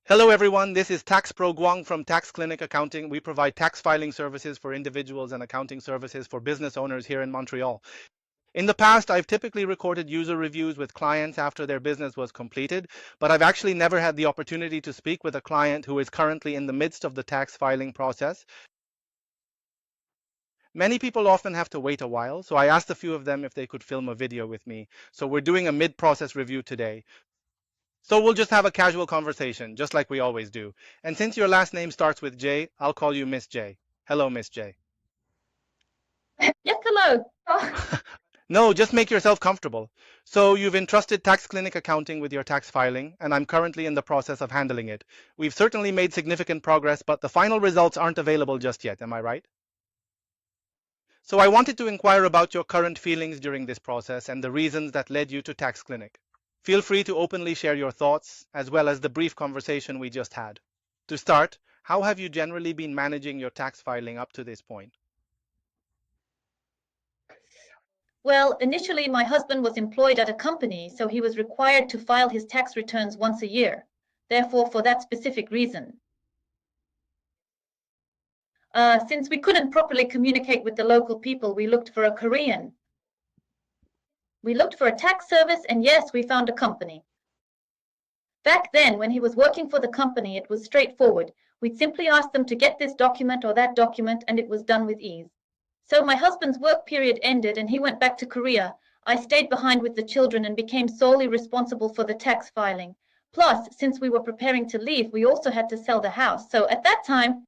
Hello everyone, this is Tax Pro Guang from TaxClinicAccounting. We provide tax filing services for individuals and accounting services for business owners here in Montreal. In the past, I've typically recorded user reviews with clients after their business was completed, but I've actually never had the opportunity to speak with a client who is currently in the midst of the tax filing process. Many people often have to wait a while, so I asked a few of them if they could film a video with me. So we're doing a mid-process review today. So we'll just have a casual conversation, just like we always do. And since your last name starts with J, I'll call you Miss J. Hello, Miss J. Yes, hello. No, just make yourself comfortable. So you've entrusted Tax Clinic Accounting with your tax filing, and I'm currently in the process of handling it. We've certainly made significant progress, but the final results aren't available just yet, am I right? So I wanted to inquire about your current feelings during this process and the reasons that led you to Tax Clinic. Feel free to openly share your thoughts, as well as the brief conversation we just had. To start, how have you generally been managing your tax filing up to this point? Well, initially my husband was employed at a company, so he was required to file his tax returns once a year. Therefore, for that specific reason. Since we couldn't properly communicate with the local people, we looked for a Korean. We looked for a tax service, and yes, we found a company. Back then, when he was working for the company, it was straightforward. We'd simply ask them to get this document or that document, and it was done with ease. So my husband's work period ended and he went back to Korea. I stayed behind with the children and became solely responsible for the tax filing. Plus, since we were preparing to leave, we also had to sell the house. So at that time...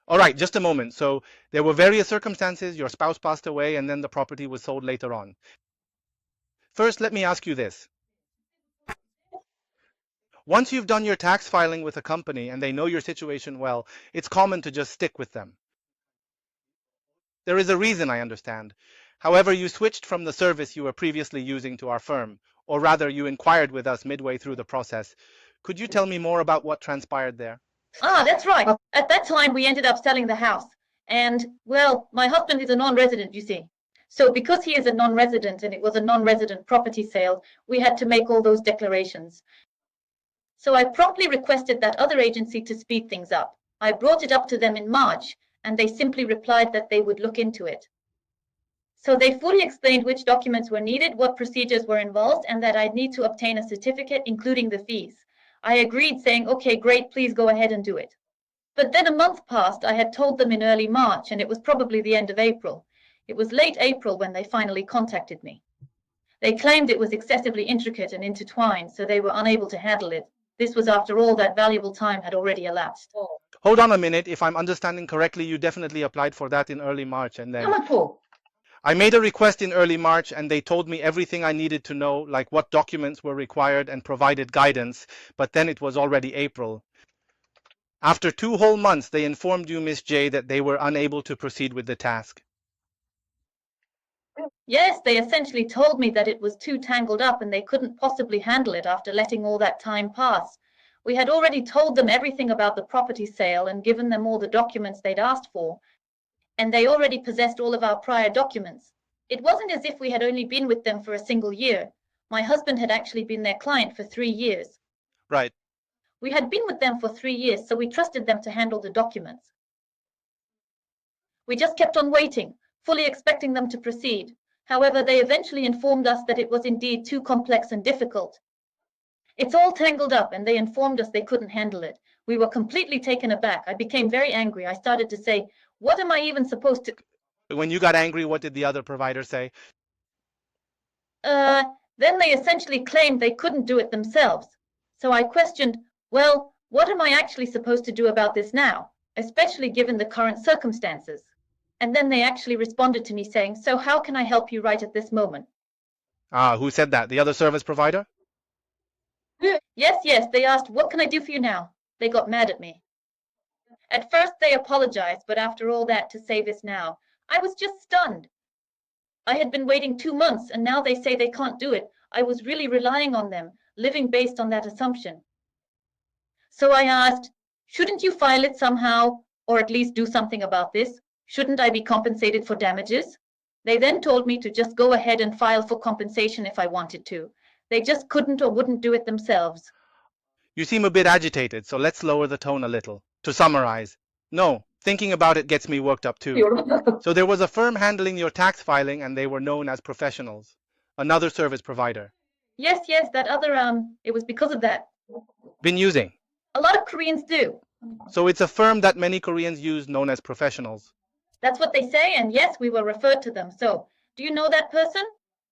All right, just a moment. So there were various circumstances, your spouse passed away, and then the property was sold later on. First, let me ask you this. Once you've done your tax filing with a company and they know your situation well, it's common to just stick with them. There is a reason, I understand. However, you switched from the service you were previously using to our firm, or rather you inquired with us midway through the process. Could you tell me more about what transpired there? That's right. At that time, we ended up selling the house. And, well, my husband is a non-resident, you see. So because he is a non-resident and it was a non-resident property sale, we had to make all those declarations. So I promptly requested that other agency to speed things up. I brought it up to them in March, and they simply replied that they would look into it. So they fully explained which documents were needed, what procedures were involved, and that I'd need to obtain a certificate, including the fees. I agreed, saying, okay, great, please go ahead and do it. But then a month passed. I had told them in early March, and it was probably the end of April. It was late April when they finally contacted me. They claimed it was excessively intricate and intertwined, so they were unable to handle it. This was after all that valuable time had already elapsed. Hold on a minute. If I'm understanding correctly, you definitely applied for that in early March, and then I made a request in early March and they told me everything I needed to know, like what documents were required, and provided guidance, but then it was already April. After 2 whole months, they informed you, Miss J, that they were unable to proceed with the task. Yes, they essentially told me that it was too tangled up and they couldn't possibly handle it after letting all that time pass. We had already told them everything about the property sale and given them all the documents they'd asked for, and they already possessed all of our prior documents. It wasn't as if we had only been with them for a single year. My husband had actually been their client for 3 years. Right. We had been with them for 3 years, so we trusted them to handle the documents. We just kept on waiting, fully expecting them to proceed. However, they eventually informed us that it was indeed too complex and difficult. It's all tangled up, and they informed us they couldn't handle it. We were completely taken aback. I became very angry. I started to say, what am I even supposed to... When you got angry, what did the other provider say? Then they essentially claimed they couldn't do it themselves. So I questioned, well, what am I actually supposed to do about this now, especially given the current circumstances? And then they actually responded to me saying, so how can I help you right at this moment? Who said that? The other service provider? Yes, they asked, what can I do for you now? They got mad at me. At first they apologized, but after all that, to say this now, I was just stunned. I had been waiting 2 months, and now they say they can't do it. I was really relying on them, living based on that assumption. So I asked, shouldn't you file it somehow, or at least do something about this? Shouldn't I be compensated for damages? They then told me to just go ahead and file for compensation if I wanted to. They just couldn't or wouldn't do it themselves. You seem a bit agitated, so let's lower the tone a little. To summarize, no, thinking about it gets me worked up too. So there was a firm handling your tax filing and they were known as professionals. Another service provider. Yes, that other, it was because of that. Been using. A lot of Koreans do. So it's a firm that many Koreans use known as professionals. That's what they say, and yes, we were referred to them. So, do you know that person?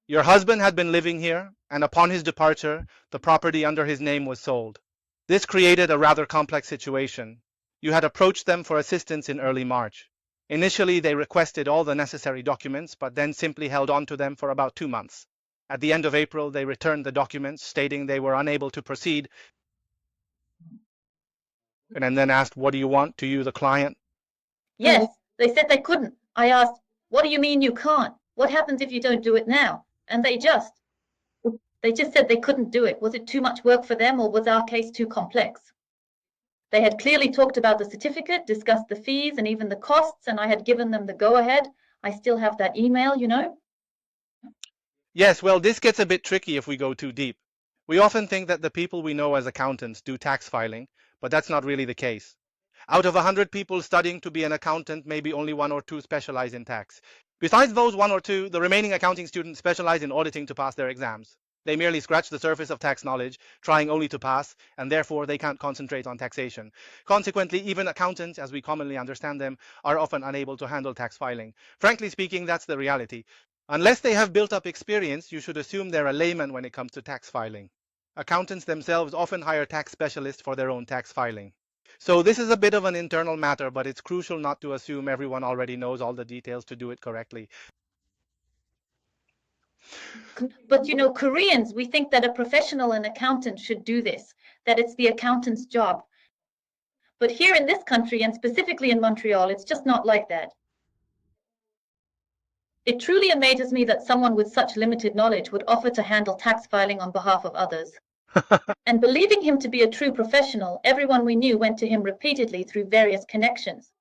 Your husband had been living here, and upon his departure, the property under his name was sold. This created a rather complex situation. You had approached them for assistance in early March. Initially, they requested all the necessary documents, but then simply held on to them for about 2 months. At the end of April, they returned the documents, stating they were unable to proceed, and then asked, "What do you want?" to you, the client. Yes, they said they couldn't. I asked, what do you mean you can't? What happens if you don't do it now? And they just said they couldn't do it. Was it too much work for them, or was our case too complex? They had clearly talked about the certificate, discussed the fees and even the costs, and I had given them the go-ahead. I still have that email, you know. Yes, well, this gets a bit tricky if we go too deep. We often think that the people we know as accountants do tax filing, but that's not really the case. Out of 100 people studying to be an accountant, maybe only 1 or 2 specialize in tax. Besides those 1 or 2, the remaining accounting students specialize in auditing to pass their exams. They merely scratch the surface of tax knowledge, trying only to pass, and therefore they can't concentrate on taxation. Consequently, even accountants, as we commonly understand them, are often unable to handle tax filing. Frankly speaking, that's the reality. Unless they have built up experience, you should assume they're a layman when it comes to tax filing. Accountants themselves often hire tax specialists for their own tax filing. So this is a bit of an internal matter, but it's crucial not to assume everyone already knows all the details to do it correctly. But you know, Koreans, we think that a professional and accountant should do this, that it's the accountant's job. But here in this country, and specifically in Montreal, it's just not like that. It truly amazes me that someone with such limited knowledge would offer to handle tax filing on behalf of others. And believing him to be a true professional, everyone we knew went to him repeatedly through various connections.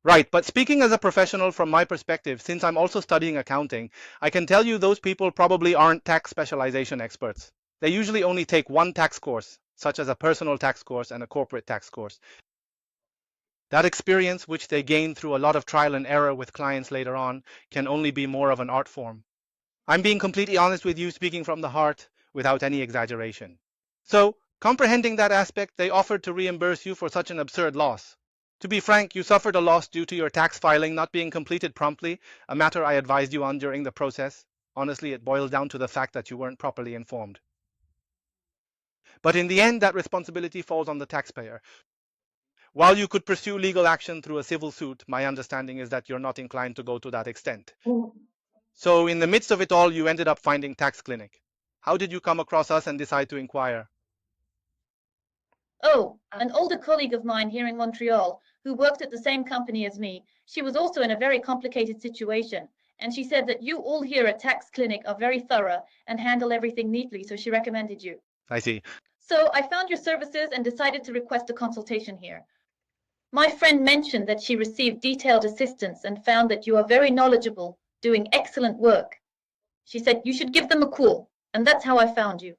Right, but speaking as a professional from my perspective, since I'm also studying accounting, I can tell you those people probably aren't tax specialization experts. They usually only take one tax course, such as a personal tax course and a corporate tax course. That experience, which they gain through a lot of trial and error with clients later on, can only be more of an art form. I'm being completely honest with you, speaking from the heart, without any exaggeration. So, comprehending that aspect, they offered to reimburse you for such an absurd loss. To be frank, you suffered a loss due to your tax filing not being completed promptly, a matter I advised you on during the process. Honestly, it boils down to the fact that you weren't properly informed. But in the end, that responsibility falls on the taxpayer. While you could pursue legal action through a civil suit, my understanding is that you're not inclined to go to that extent. So in the midst of it all, you ended up finding TaxClinic. How did you come across us and decide to inquire? Oh, an older colleague of mine here in Montreal who worked at the same company as me, she was also in a very complicated situation. And she said that you all here at TaxClinic are very thorough and handle everything neatly, so she recommended you. I see. So I found your services and decided to request a consultation here. My friend mentioned that she received detailed assistance and found that you are very knowledgeable, doing excellent work. She said you should give them a call, and that's how I found you.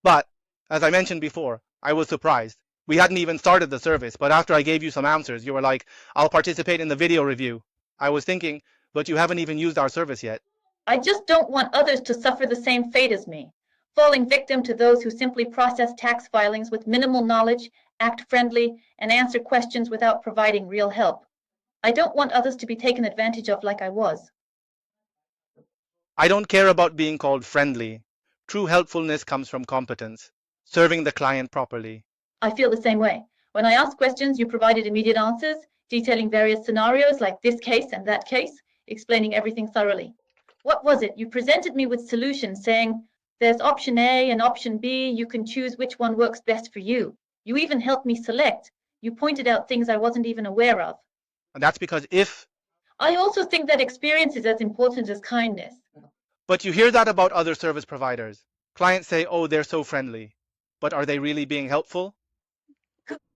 But, as I mentioned before, I was surprised. We hadn't even started the service, but after I gave you some answers, you were like, "I'll participate in the video review." I was thinking, but you haven't even used our service yet. I just don't want others to suffer the same fate as me, falling victim to those who simply process tax filings with minimal knowledge, act friendly, and answer questions without providing real help. I don't want others to be taken advantage of like I was. I don't care about being called friendly. True helpfulness comes from competence, serving the client properly. I feel the same way. When I asked questions, you provided immediate answers, detailing various scenarios like this case and that case, explaining everything thoroughly. What was it? You presented me with solutions saying, there's option A and option B, you can choose which one works best for you. You even helped me select. You pointed out things I wasn't even aware of. And that's because I also think that experience is as important as kindness. But you hear that about other service providers. Clients say, "Oh, they're so friendly." But are they really being helpful?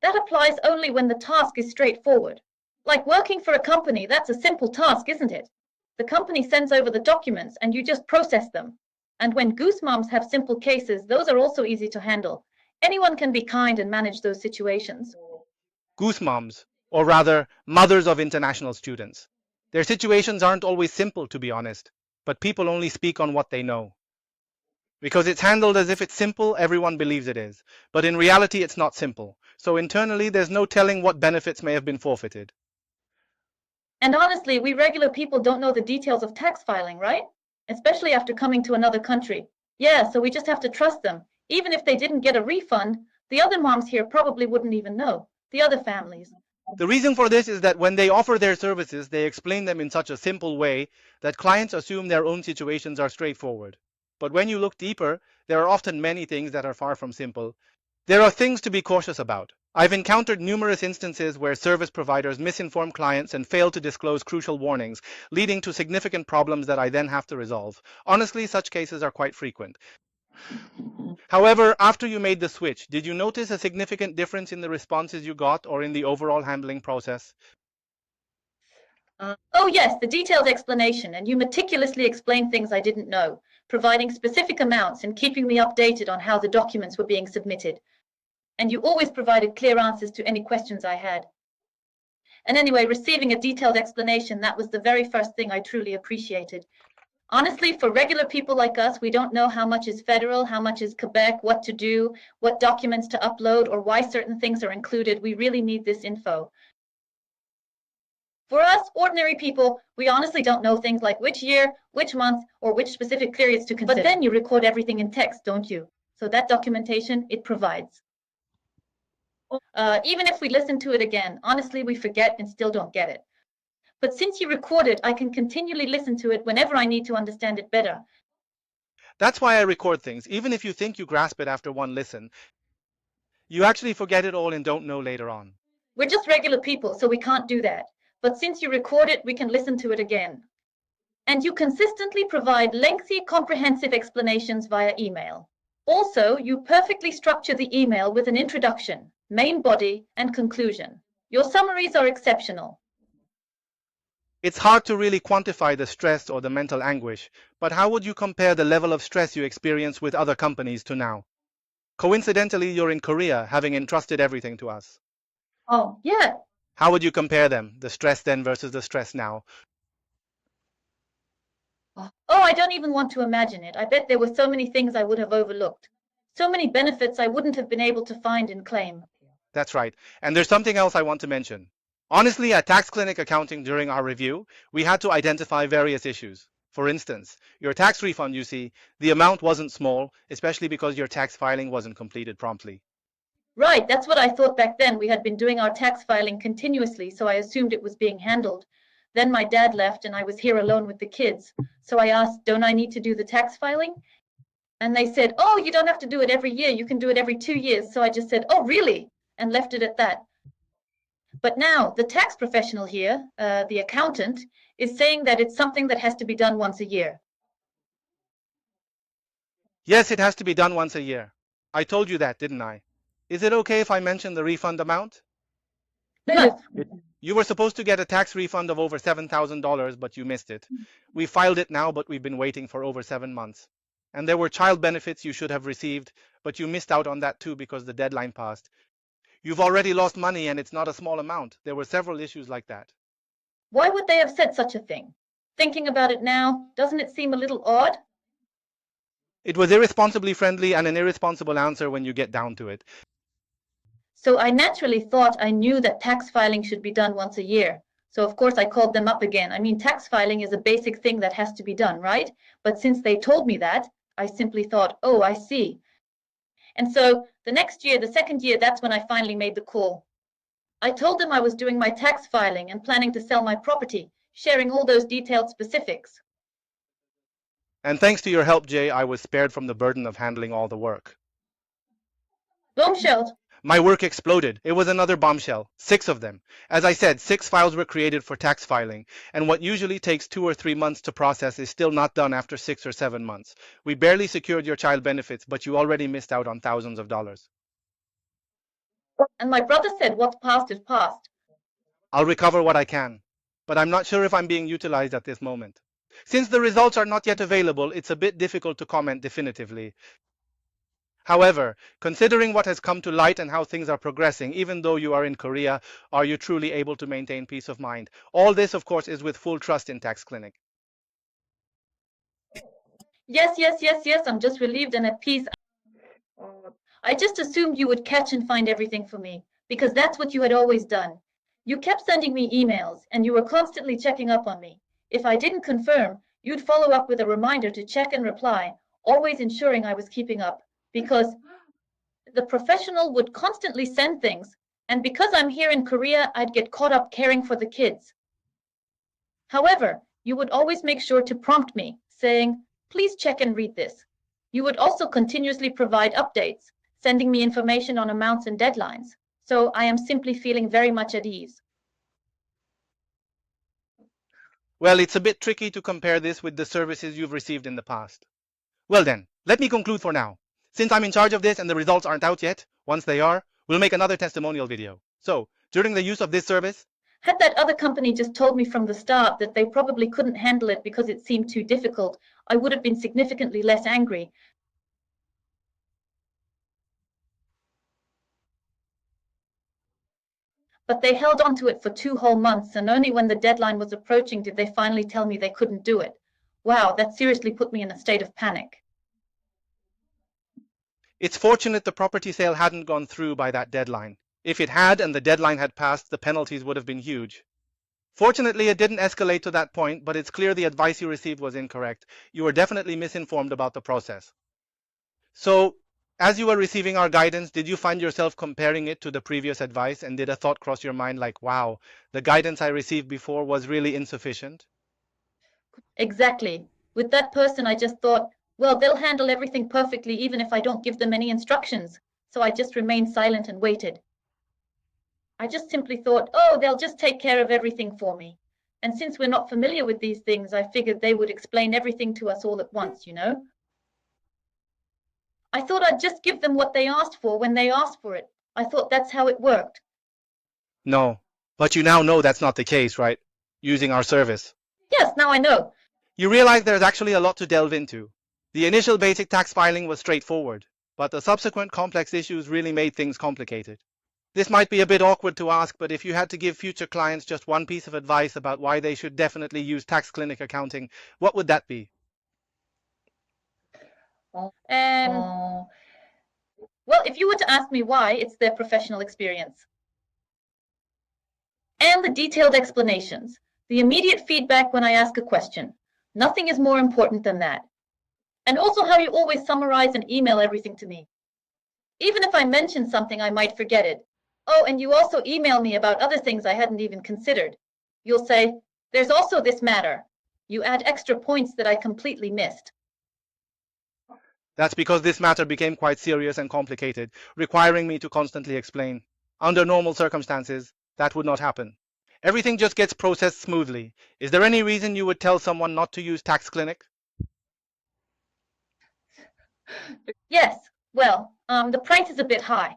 That applies only when the task is straightforward. Like working for a company, that's a simple task, isn't it? The company sends over the documents and you just process them. And when goose moms have simple cases, those are also easy to handle. Anyone can be kind and manage those situations. Goose moms, or rather, mothers of international students. Their situations aren't always simple, to be honest, but people only speak on what they know. Because it's handled as if it's simple, everyone believes it is. But in reality, it's not simple. So internally, there's no telling what benefits may have been forfeited. And honestly, we regular people don't know the details of tax filing, right? Especially after coming to another country. Yeah, so we just have to trust them. Even if they didn't get a refund, the other moms here probably wouldn't even know. The other families. The reason for this is that when they offer their services, they explain them in such a simple way that clients assume their own situations are straightforward. But when you look deeper, there are often many things that are far from simple. There are things to be cautious about. I've encountered numerous instances where service providers misinform clients and fail to disclose crucial warnings, leading to significant problems that I then have to resolve. Honestly, such cases are quite frequent. However, after you made the switch, did you notice a significant difference in the responses you got or in the overall handling process? Oh yes, the detailed explanation, and you meticulously explained things I didn't know, providing specific amounts and keeping me updated on how the documents were being submitted. And you always provided clear answers to any questions I had. And anyway, receiving a detailed explanation, that was the very first thing I truly appreciated. Honestly, for regular people like us, we don't know how much is federal, how much is Quebec, what to do, what documents to upload, or why certain things are included. We really need this info. For us, ordinary people, we honestly don't know things like which year, which month, or which specific periods to consider. But then you record everything in text, don't you? So that documentation, it provides. Even if we listen to it again, honestly, we forget and still don't get it. But since you record it, I can continually listen to it whenever I need to understand it better. That's why I record things. Even if you think you grasp it after one listen, you actually forget it all and don't know later on. We're just regular people, so we can't do that. But since you record it, we can listen to it again. And you consistently provide lengthy, comprehensive explanations via email. Also, you perfectly structure the email with an introduction, main body, and conclusion. Your summaries are exceptional. It's hard to really quantify the stress or the mental anguish, but how would you compare the level of stress you experience with other companies to now? Coincidentally, you're in Korea, having entrusted everything to us. Oh, yeah. How would you compare them, the stress then versus the stress now? Oh, I don't even want to imagine it. I bet there were so many things I would have overlooked. So many benefits I wouldn't have been able to find and claim. That's right. And there's something else I want to mention. Honestly, at TaxClinicAccounting during our review, we had to identify various issues. For instance, your tax refund, you see, the amount wasn't small, especially because your tax filing wasn't completed promptly. Right, that's what I thought back then. We had been doing our tax filing continuously, so I assumed it was being handled. Then my dad left and I was here alone with the kids. So I asked, don't I need to do the tax filing? And they said, oh, you don't have to do it every year. You can do it every 2 years. So I just said, oh, really? And left it at that. But now the tax professional here, the accountant, is saying that it's something that has to be done once a year. Yes, it has to be done once a year. I told you that, didn't I? Is it okay if I mention the refund amount? No. You were supposed to get a tax refund of over $7,000, but you missed it. We filed it now, but we've been waiting for over 7 months. And there were child benefits you should have received, but you missed out on that too because the deadline passed. You've already lost money and it's not a small amount. There were several issues like that. Why would they have said such a thing? Thinking about it now, doesn't it seem a little odd? It was irresponsibly friendly and an irresponsible answer when you get down to it. So I naturally thought I knew that tax filing should be done once a year. So of course I called them up again. I mean, tax filing is a basic thing that has to be done, right? But since they told me that, I simply thought, oh, I see. And so the next year, the second year, that's when I finally made the call. I told them I was doing my tax filing and planning to sell my property, sharing all those detailed specifics. And thanks to your help, Jay, I was spared from the burden of handling all the work. Bombshell. My work exploded. It was another bombshell. 6 of them. As I said, 6 files were created for tax filing, and what usually takes 2 or 3 months to process is still not done after 6 or 7 months. We barely secured your child benefits, but you already missed out on thousands of dollars. And my brother said, what's past is past. I'll recover what I can, but I'm not sure if I'm being utilized at this moment. Since the results are not yet available, it's a bit difficult to comment definitively. However, considering what has come to light and how things are progressing, even though you are in Korea, are you truly able to maintain peace of mind? All this, of course, is with full trust in TaxClinic. Yes, yes, yes, yes. I'm just relieved and at peace. I just assumed you would catch and find everything for me, because that's what you had always done. You kept sending me emails, and you were constantly checking up on me. If I didn't confirm, you'd follow up with a reminder to check and reply, always ensuring I was keeping up, because the professional would constantly send things, and because I'm here in Korea, I'd get caught up caring for the kids. However, you would always make sure to prompt me, saying, please check and read this. You would also continuously provide updates, sending me information on amounts and deadlines. So I am simply feeling very much at ease. Well, it's a bit tricky to compare this with the services you've received in the past. Well then, let me conclude for now. Since I'm in charge of this and the results aren't out yet, once they are, we'll make another testimonial video. So, during the use of this service, Had that other company just told me from the start that they probably couldn't handle it because it seemed too difficult, I would have been significantly less angry. But they held on to it for 2 whole months, and only when the deadline was approaching did they finally tell me they couldn't do it. Wow, that seriously put me in a state of panic. it's fortunate the property sale hadn't gone through by that deadline. If it had and the deadline had passed, the penalties would have been huge. Fortunately, it didn't escalate to that point, but it's clear the advice you received was incorrect. You were definitely misinformed about the process. So, as you were receiving our guidance, did you find yourself comparing it to the previous advice, and did a thought cross your mind like, wow, the guidance I received before was really insufficient? Exactly. With that person, I just thought, well, they'll handle everything perfectly even if I don't give them any instructions. So I just remained silent and waited. I just simply thought, oh, they'll just take care of everything for me. And since we're not familiar with these things, I figured they would explain everything to us all at once, you know? I thought I'd just give them what they asked for when they asked for it. I thought that's how it worked. No. But you now know that's not the case, right? Using our service. Yes, now I know. You realize there's actually a lot to delve into. The initial basic tax filing was straightforward, but the subsequent complex issues really made things complicated. This might be a bit awkward to ask, but if you had to give future clients just one piece of advice about why they should definitely use TaxClinicAccounting, what would that be? And well, if you were to ask me why, it's their professional experience. And the detailed explanations, the immediate feedback when I ask a question. Nothing is more important than that. And also how you always summarize and email everything to me. Even if I mention something, I might forget it. Oh, and you also email me about other things I hadn't even considered. You'll say, there's also this matter. You add extra points that I completely missed. That's because this matter became quite serious and complicated, requiring me to constantly explain. Under normal circumstances, that would not happen. Everything just gets processed smoothly. Is there any reason you would tell someone not to use TaxClinic? Yes, well, the price is a bit high.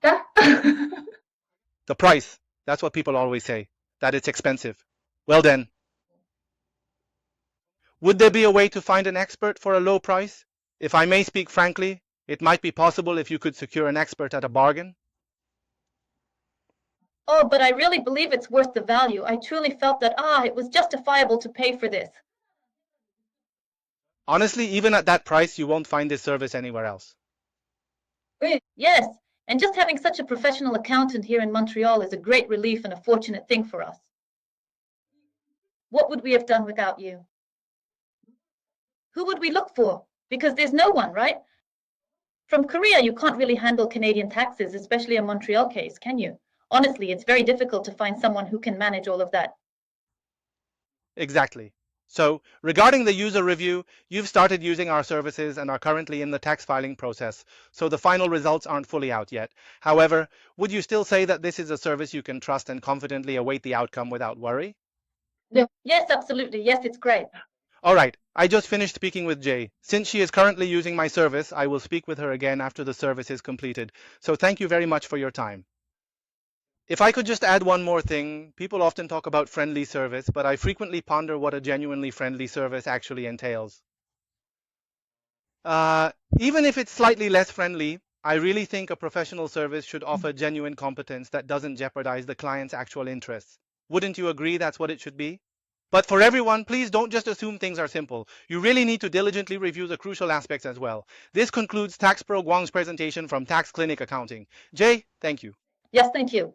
The price. That's what people always say, that it's expensive. Well then, would there be a way to find an expert for a low price? If I may speak frankly, it might be possible if you could secure an expert at a bargain. Oh, but I really believe it's worth the value. I truly felt that, it was justifiable to pay for this. Honestly, even at that price, you won't find this service anywhere else. Yes, and just having such a professional accountant here in Montreal is a great relief and a fortunate thing for us. What would we have done without you? Who would we look for? Because there's no one, right? From Korea, you can't really handle Canadian taxes, especially a Montreal case, can you? Honestly, it's very difficult to find someone who can manage all of that. Exactly. So, regarding the user review, you've started using our services and are currently in the tax filing process, so the final results aren't fully out yet. However, would you still say that this is a service you can trust and confidently await the outcome without worry? Yes, absolutely. Yes, it's great. All right, I just finished speaking with Jay. Since she is currently using my service, I will speak with her again after the service is completed. So thank you very much for your time. If I could just add one more thing, people often talk about friendly service, but I frequently ponder what a genuinely friendly service actually entails. Uh, Even if it's slightly less friendly, I really think a professional service should offer genuine competence that doesn't jeopardize the client's actual interests. Wouldn't you agree that's what it should be? But for everyone, please don't just assume things are simple. You really need to diligently review the crucial aspects as well. This concludes Tax Pro Guang's presentation from Tax Clinic Accounting. Jay, thank you. Yes, thank you.